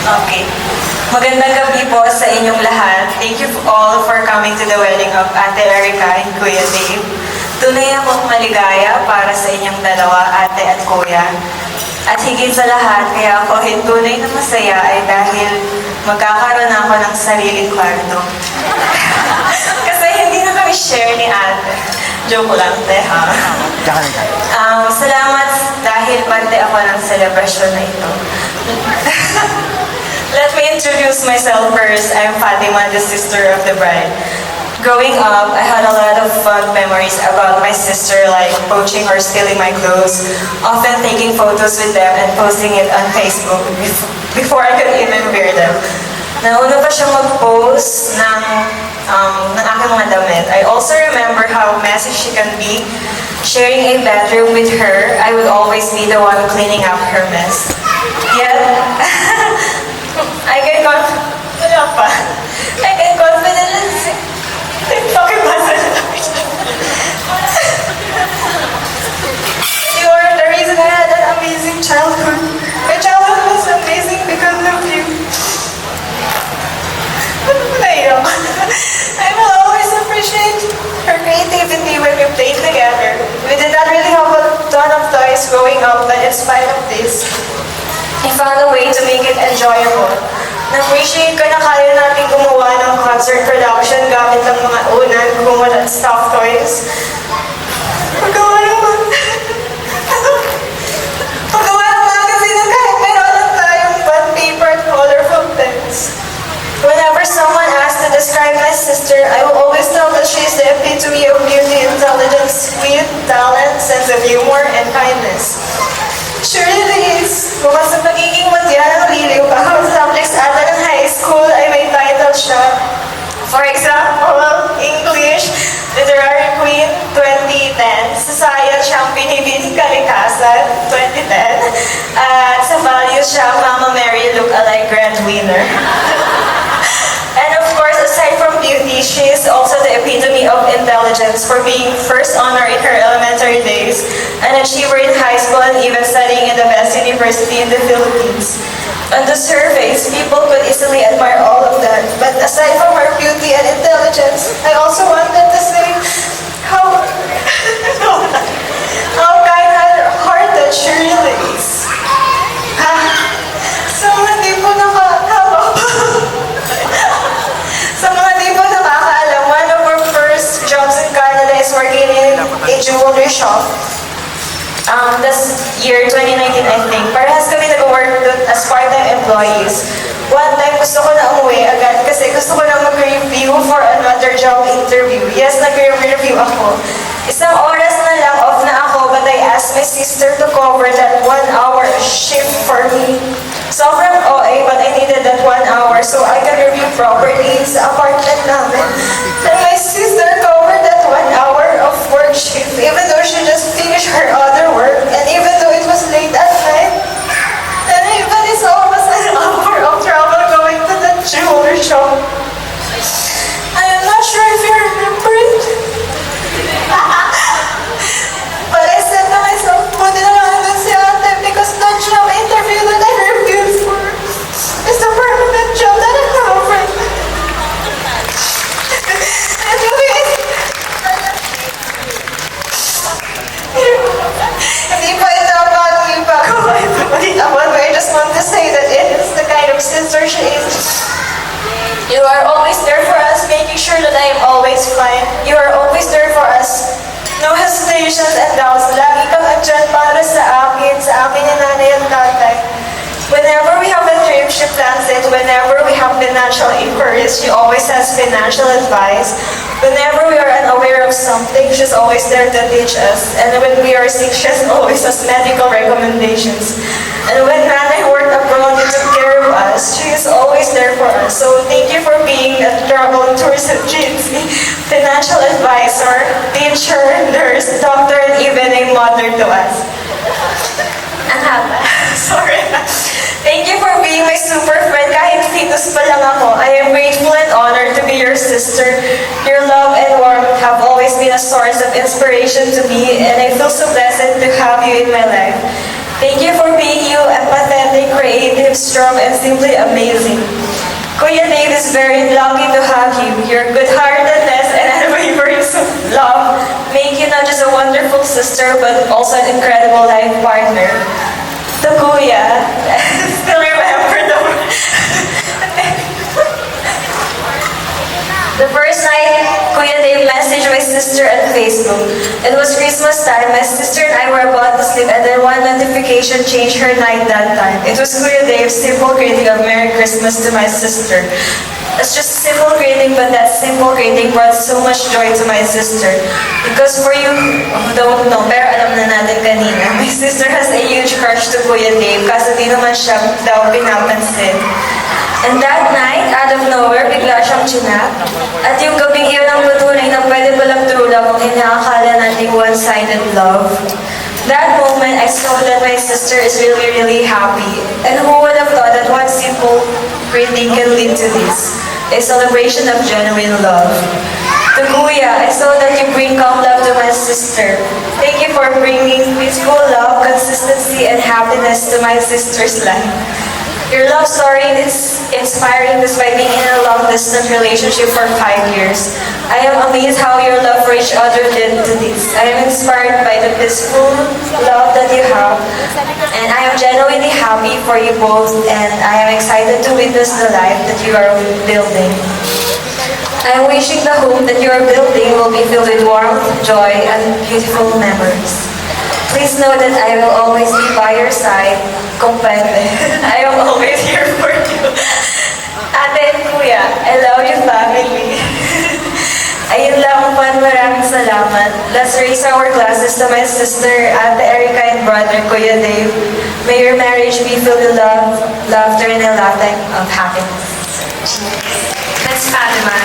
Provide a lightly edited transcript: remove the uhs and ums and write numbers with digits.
Okay. Magandang gabi po sa inyong lahat. Thank you all for coming to the wedding of Ate Erica and Kuya Dave. Tunay akong maligaya para sa inyong dalawa, ate at kuya. At higit sa lahat, kaya ako tunay na masaya ay dahil magkakaroon ako ng sariling kwarto. Kasi hindi na kami share ni ate. Joke lang, te, ha? Salamat dahil parte ako ng celebration na ito. Let me introduce myself first. I'm Fatima, the sister of the bride. Growing up, I had a lot of fun memories about my sister, like poaching or stealing my clothes, often taking photos with them and posting it on Facebook before I could even wear them. Nauna pa siya mag-post ng aking mga damit. I also remember how messy she can be. Sharing a bedroom with her, I would always be the one cleaning up her mess. Yet, I can confidently say, you are the reason I had an amazing childhood. My childhood was amazing because of you. I will always appreciate her creativity when we played together. We did not really have a ton of toys growing up, but in spite of this, we found a way to make it enjoyable. Na-appreciate ko na kaya natin gumawa ng concert production gamit ang mga unan, gumawa ng stuffed toys. Paggawa ng magazine na kahit meron lang tayong bond paper at colorful pens. Whenever someone asks to describe my sister, I will always tell that she is the epitome of beauty, intelligence, wit, talent, sense of humor, and kindness. She really is. Bukod sa pagiging matya ng liliw, bawat subjects ata ng high school ay may title siya. For example, English, Literary Queen, 2010. Sa science, siya ang pinipiling kalikasan, 2010. At sa values, siya ang Mama Mary look-alike grand winner. And of course, aside from beauty, she is also the epitome of intelligence for being first honor in her elementary days, an achiever in high school, and even studying in the best university in the Philippines. On the surface, people could easily admire all of that, but aside from her beauty and intelligence, I also wanted to say how kind-hearted she really is. Sa mga di po nakakaalam, one of her first jobs in Canada is working in a jewelry shop. This year, 2019, I think. Parehas kami nag-work doon as part-time employees. One time, gusto ko na umuwi agad kasi gusto ko na mag-review for another job interview. Yes, nag-review ako. Isang oras na lang off na ako, but I asked my sister to cover that 1-hour shift for me. Sobrang OA, but I needed that 1 hour so I can review properly sa apartment namin. And my sister covered that 1 hour of work shift, even though she just finished her other work, and even though it was late at night, and even it's almost an hour of travel going to the jewelry shop. I am not sure if you remember it. But I said to myself, buti na lang doon si ate because that job interview that I refused for is the permanent job that I have right now. Anyways, hindi pa ito about me bago I just want to say that it is the kind of sister she is. You are always there for us, making sure that I am always fine. You are always there for us. No hesitations and doubts. Lagi kang andyan para sa akin ni nanay at tatay. Whenever we have a trip, she plans it. Whenever we have financial inquiries, she always has financial advice. Whenever we are unaware of something, she's always there to teach us. And when we are sick, she always has medical recommendations. And when nanay worked abroad and took care of us, she is always there for us. So thank you for being a travel tourism agency, financial advisor, teacher, nurse, doctor, and even a mother to us. Sorry. Thank you for being my super friend. Kahit fetus pa lang ako, I am grateful and honored to be your sister. Your love and warmth have always been a source of inspiration to me, and I feel so blessed to have you in my life. Thank you for being you, empathetic, creative, strong, and simply amazing. Kuya Dave is very lucky to have you. Your good-heartedness and unwavering love make you not just a wonderful sister, but also an incredible life partner. To Kuya, still remember the first night, Kuya Dave messaged my sister on Facebook. It was Christmas time. My sister and I were about to sleep, and then one notification changed her night that time. It was Kuya Dave's simple greeting of Merry Christmas to my sister. It's just a simple greeting, but that simple greeting brought so much joy to my sister. Because for you who don't know, pero alam na natin kanina, my sister has a huge crush to Kuya Dave kasi di naman siya daw pinapansin. And that night, out of nowhere, bigla siyang chinap. At yung gabing iyon ang patunay na pwede palang true love kung inaakala nating one-sided love. That moment, I saw that my sister is really, really happy. And who would have thought that one simple greeting can lead to this? A celebration of genuine love. To Kuya, I saw that you bring calm love to my sister. Thank you for bringing peaceful love, consistency, and happiness to my sister's life. Your love story is inspiring despite being in a long-distance relationship for 5 years. I am amazed how your love for each other led to this. I am inspired by the peaceful love that you have, and I am genuinely happy for you both, and I am excited to witness the life that you are building. I am wishing the home that you are building will be filled with warmth, joy, and beautiful memories. Please know that I will always be by your side, kumpente. I am always here for you. Ate and Kuya, I love you, family. Ayun lang po, maraming salamat. Let's raise our glasses to my sister, Ate Erica, and brother, Kuya Dave. May your marriage be filled with love, laughter, and a lifetime of happiness. That's Fatima.